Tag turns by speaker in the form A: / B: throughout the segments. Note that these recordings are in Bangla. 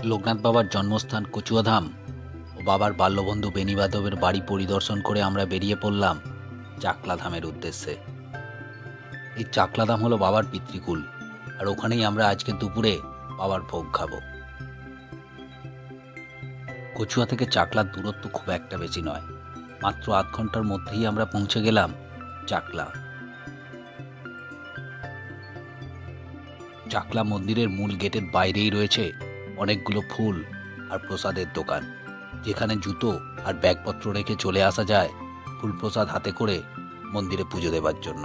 A: লোকনাথ বাবার জন্মস্থান কচুয়াধাম ও বাবার বাল্যবন্ধু বেণীবাদবের বাড়ি পরিদর্শন করে আমরা বেরিয়ে পড়লাম চাকলাধামের উদ্দেশ্যে। এই চাকলাধাম হলো বাবার পিতৃকুল, আর ওখানেই আমরা আজকে দুপুরে বাবার ভোগ খাবো। কচুয়া থেকে চাকলার দূরত্ব খুব একটা বেশি নয়, মাত্র আধ ঘন্টার মধ্যেই আমরা পৌঁছে গেলাম চাকলা। চাকলা মন্দিরের মূল গেটের বাইরেই রয়েছে অনেকগুলো ফুল আর প্রসাদের দোকান, যেখানে জুতো আর ব্যাগপত্র রেখে চলে আসা যায় ফুল প্রসাদ হাতে করে মন্দিরে পুজো দেবার জন্য।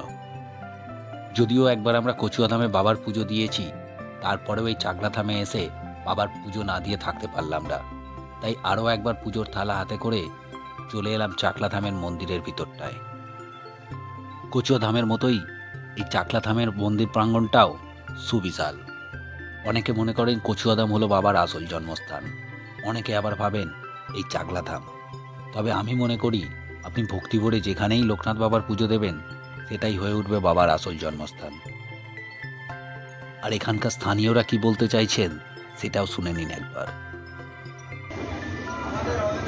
A: যদিও একবার আমরা কচুয়াধামে বাবার পুজো দিয়েছি, তারপরেও এই চাকলাধামে এসে বাবার পুজো না দিয়ে থাকতে পারলাম না, তাই আরও একবার পুজোর থালা হাতে করে চলে এলাম চাকলাধামের মন্দিরের ভিতরটায়। কচুয়াধামের মতোই এই চাকলাধামের মন্দির প্রাঙ্গণটাও সুবিশাল। অনেকে মনে করেন কচুয়াধাম হলো বাবার আসল জন্মস্থান, অনেকে আবার ভাবেন এই চাকলাধাম। তবে আমি মনে করি আপনি ভক্তি ভরে যেখানেই লোকনাথ বাবার পুজো দেবেন, সেটাই হয়ে উঠবে বাবার আসল জন্মস্থান। আর এখানকার স্থানীয়রা কি বলতে চাইছেন সেটাও শুনে নিন একবার।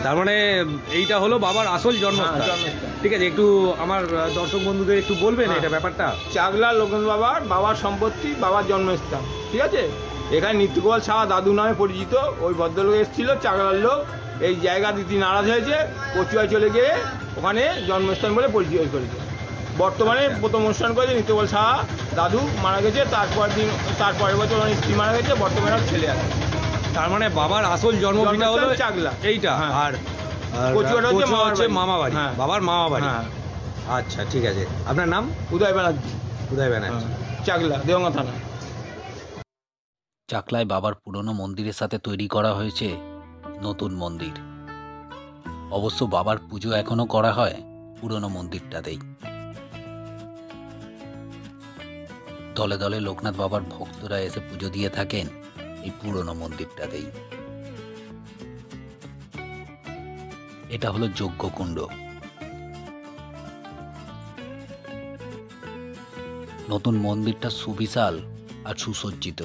B: তার মানে এইটা হলো বাবার আসল জন্মস্থান। ঠিক আছে, একটু আমার দর্শক বন্ধুদের একটু বলবেন এটা ব্যাপারটা।
C: চাকলা লোকনাথ বাবার সম্পত্তি, বাবার জন্মস্থান। ঠিক আছে, এখানে নিত্যগোপাল সাহা দাদু নামে পরিচিত ওই ভদ্রলোক এসেছিল, চাকলার লোক। এই জায়গা দিতে নারাজ হয়েছে, কচুয়ায় চলে গিয়ে ওখানে জন্মস্থান বলে পরিচয় করেছে। বর্তমানে প্রথম অনুষ্ঠান করেছে নিত্যগোপাল সাহা দাদু, মারা গেছে। তারপরের বছর অনেক স্ত্রী মারা গেছে, বর্তমানে ছেলে আছে।
B: তার মানে বাবার আসল জন্মভিটা হলো
C: চাকলা
B: এইটা, আর
C: কচুয়াটা
B: হচ্ছে মামা বাড়ি, বাবার মামা বাড়ি।
C: হ্যাঁ,
B: আচ্ছা ঠিক আছে। আপনার নাম?
C: উদয় ব্যানার্জি।
B: উদয় ব্যানার্জি,
C: চাকলা, দেওয়াঙ্গা থানা।
A: চাকলায় বাবার পুরনো মন্দিরের সাথে তৈরি করা হয়েছে নতুন মন্দির। অবশ্য বাবার পুজো এখনো করা হয় পুরনো মন্দিরটাতেই। দলে দলে লোকনাথ বাবার ভক্তরা এসে পুজো দিয়ে থাকেন এই পুরনো মন্দিরটাতেই। এটা হলো যজ্ঞকুণ্ড। নতুন মন্দিরটা সুবিশাল আর সুসজ্জিত।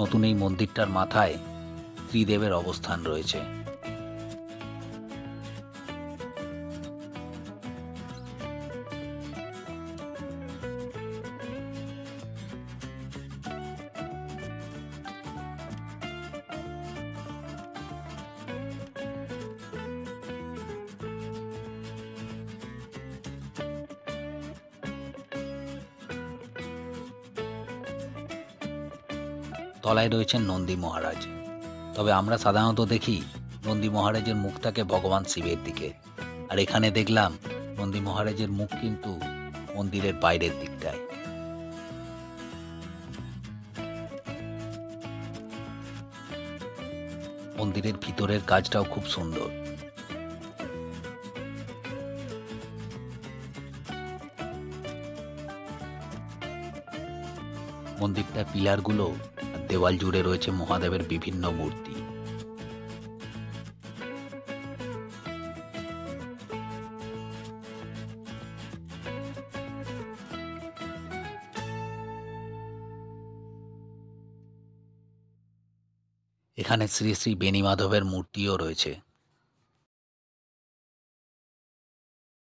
A: নতুন এই মন্দিরটার মাথায় ত্রিদেবের অবস্থান রয়েছে। তলায় রয়েছেন নন্দী মহারাজ। তবে আমরা সাধারণত দেখি নন্দী মহারাজের মুখ থাকে ভগবান শিবের দিকে, আর এখানে দেখলাম নন্দী মহারাজের মুখ কিন্তু মন্দিরের বাইরের দিকটায়। মন্দিরের ভিতরের কাজটাও খুব সুন্দর। মন্দিরটার পিলারগুলো আর দেওয়াল জুড়ে রয়েছে মহাদেবের বিভিন্ন মূর্তি। এখানে শ্রী শ্রী বেণীমাধবের মূর্তিও রয়েছে।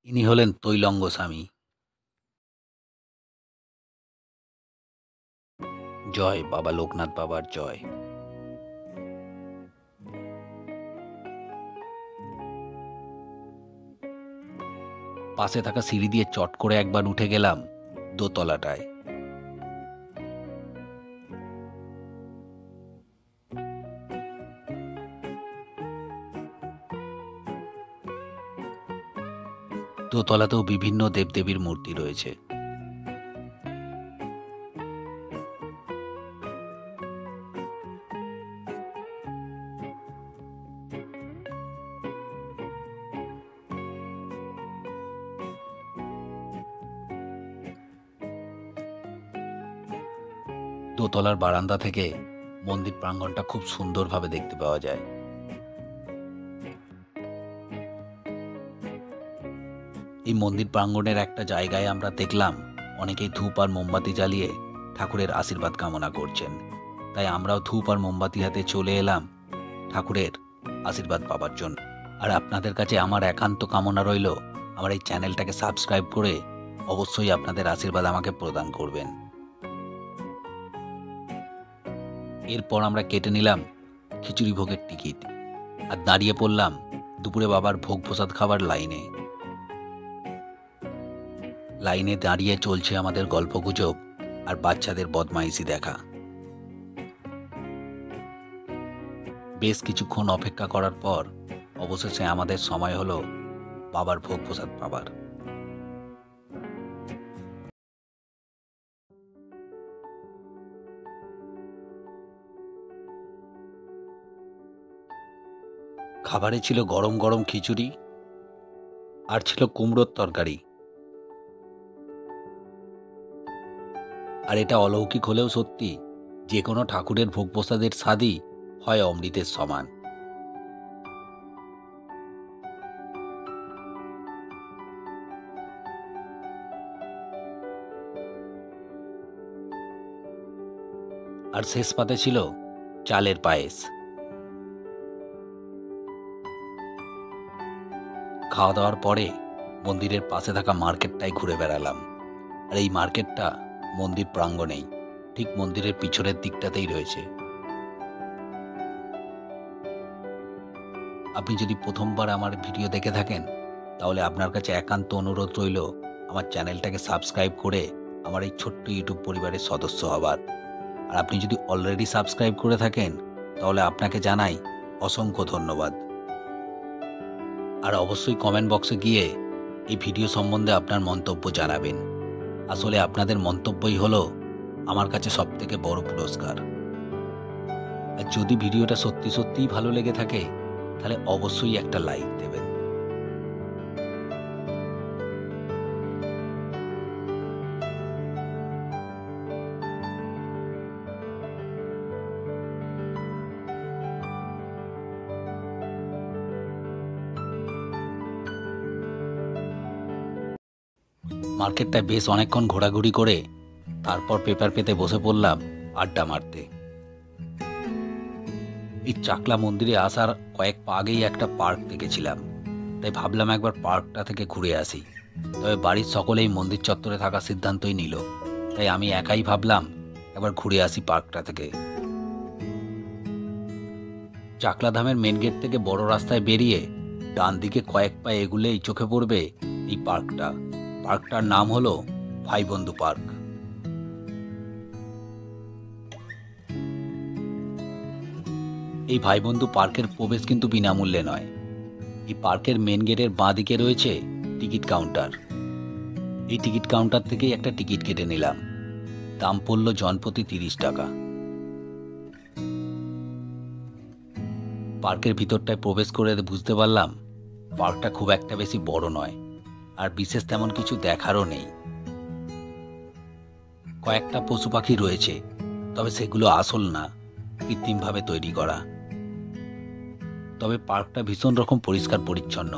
A: ইনি হলেন তৈলঙ্গ স্বামী। জয় বাবা লোকনাথ বাবার জয়। পাশে থাকা সিঁড়ি দিয়ে চট করে একবার উঠে গেলাম দোতলাটায়। দোতলাতেও বিভিন্ন দেবদেবীর মূর্তি রয়েছে। দোতলার বারান্দা থেকে মন্দির প্রাঙ্গণটা খুব সুন্দরভাবে দেখতে পাওয়া যায়। এই মন্দির প্রাঙ্গণের একটা জায়গায় আমরা দেখলাম অনেকেই ধূপ আর মোমবাতি জ্বালিয়ে ঠাকুরের আশীর্বাদ কামনা করছেন। তাই আমরাও ধূপ আর মোমবাতি হাতে চলে এলাম ঠাকুরের আশীর্বাদ পাবার জন্য। আর আপনাদের কাছে আমার একান্ত কামনা রইল আমার এই চ্যানেলটাকে সাবস্ক্রাইব করে অবশ্যই আপনাদের আশীর্বাদ আমাকে প্রদান করবেন। এরপর আমরা কেটে নিলাম খিচুড়ি ভোগের টিকিট আর দাঁড়িয়ে পড়লাম দুপুরে বাবার ভোগ প্রসাদ খাবার লাইনে দাঁড়িয়ে চলছে আমাদের গল্পগুজব আর বাচ্চাদের বদমাইশি দেখা। বেশ কিছুক্ষণ অপেক্ষা করার পর অবশেষে আমাদের সময় হলো বাবার ভোগ প্রসাদ পাবার। খাবারে ছিল গরম গরম খিচুড়ি আর ছিল কুমড়োর তরকারি। আর এটা অলৌকিক হলেও সত্যি, যে কোনো ঠাকুরের ভোগ প্রসাদের স্বাদই হয় অমৃতের সমান। আর শেষ পাতে ছিল চালের পায়েস। খাওয়া দাওয়ার পরে মন্দিরের পাশে থাকা মার্কেটটাই ঘুরে বেড়ালাম। আর এই মার্কেটটা মন্দির প্রাঙ্গণেই, ঠিক মন্দিরের পিছনের দিকটাতেই রয়েছে। আপনি যদি প্রথমবার আমার ভিডিও দেখে থাকেন তাহলে আপনার কাছে একান্ত অনুরোধ রইল আমার চ্যানেলটাকে সাবস্ক্রাইব করে আমার এই ছোট্ট ইউটিউব পরিবারের সদস্য হবার। আর আপনি যদি অলরেডি সাবস্ক্রাইব করে থাকেন তাহলে আপনাকে জানাই অসংখ্য ধন্যবাদ। আর অবশ্যই কমেন্ট বক্সে গিয়ে এই ভিডিও সম্বন্ধে আপনার মন্তব্য জানাবেন। আসলে আপনাদের মন্তব্যই হলো আমার কাছে সবথেকে বড় পুরস্কার। আর যদি ভিডিওটা সত্যি সত্যিই ভালো লেগে থাকে তাহলে অবশ্যই একটা লাইক দেবেন। মার্কেটটায় বেশ অনেকক্ষণ ঘোরাঘুরি করে তারপর পেপার পেতে বসে পড়লাম আড্ডা মারতে। এই চাকলা মন্দিরে আসার কয়েক পা আগেই একটা পার্ক দেখেছিলাম, তাই ভাবলাম একবার পার্কটা থেকে ঘুরে আসি। তবে বাড়ির সকলেই মন্দির চত্বরে থাকার সিদ্ধান্তই নিল, তাই আমি একাই ভাবলাম একবার ঘুরে আসি পার্কটা থেকে। চাকলা ধামের মেন গেট থেকে বড় রাস্তায় বেরিয়ে ডান দিকে কয়েক পা এগুলেই চোখে পড়বে এই পার্কটা। পার্কটার নাম হলো ভাইবন্ধু পার্ক। এই ভাইবন্ধু পার্কের প্রবেশ কিন্তু বিনামূল্যে নয়। এই পার্কের মেন গেটের বাঁ দিকে রয়েছে টিকিট কাউন্টার। এই টিকিট কাউন্টার থেকেই একটা টিকিট কেটে নিলাম। দাম পড়ল জনপ্রতি 30 টাকা। পার্কের ভিতরটায় প্রবেশ করে বুঝতে পারলাম পার্কটা খুব একটা বেশি বড় নয়, আর বিশেষ তেমন কিছু দেখারও নেই। কয়েকটা পশু পাখি রয়েছে, তবে সেগুলো আসল না, কৃত্রিমভাবে তৈরি করা। তবে পার্কটা ভীষণ রকম পরিষ্কার পরিচ্ছন্ন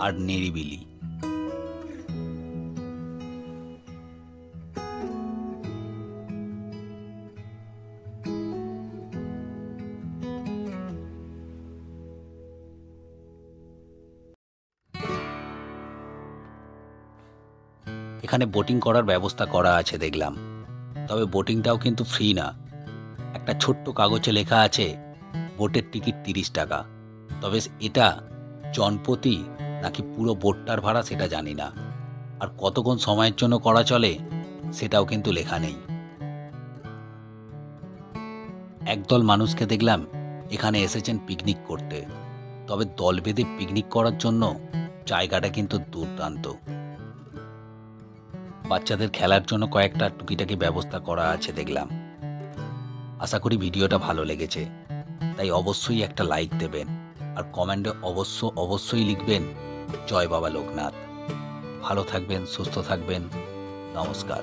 A: আর নিরিবিলি। এখানে বোটিং করার ব্যবস্থা করা আছে দেখলাম, তবে বোটিংটাও কিন্তু ফ্রি না। একটা ছোট্ট কাগজে লেখা আছে বোটের টিকিট 30 টাকা। তবে এটা জনপ্রতি নাকি পুরো বোটটার ভাড়া সেটা জানি না, আর কতক্ষণ সময়ের জন্য করা চলে সেটাও কিন্তু লেখা নেই। একদল মানুষকে দেখলাম এখানে এসেছেন পিকনিক করতে, তবে দল বেঁধে পিকনিক করার জন্য জায়গাটা কিন্তু দুর্দান্ত। বাচ্চাদের খেলার জন্য কয়েকটা টুকিটাকি ব্যবস্থা করা আছে দেখলাম। আশা করি ভিডিওটা ভালো লেগেছে, তাই অবশ্যই একটা লাইক দেবেন আর কমেন্টে অবশ্যই লিখবেন জয় বাবা লোকনাথ। ভালো থাকবেন, সুস্থ থাকবেন। নমস্কার।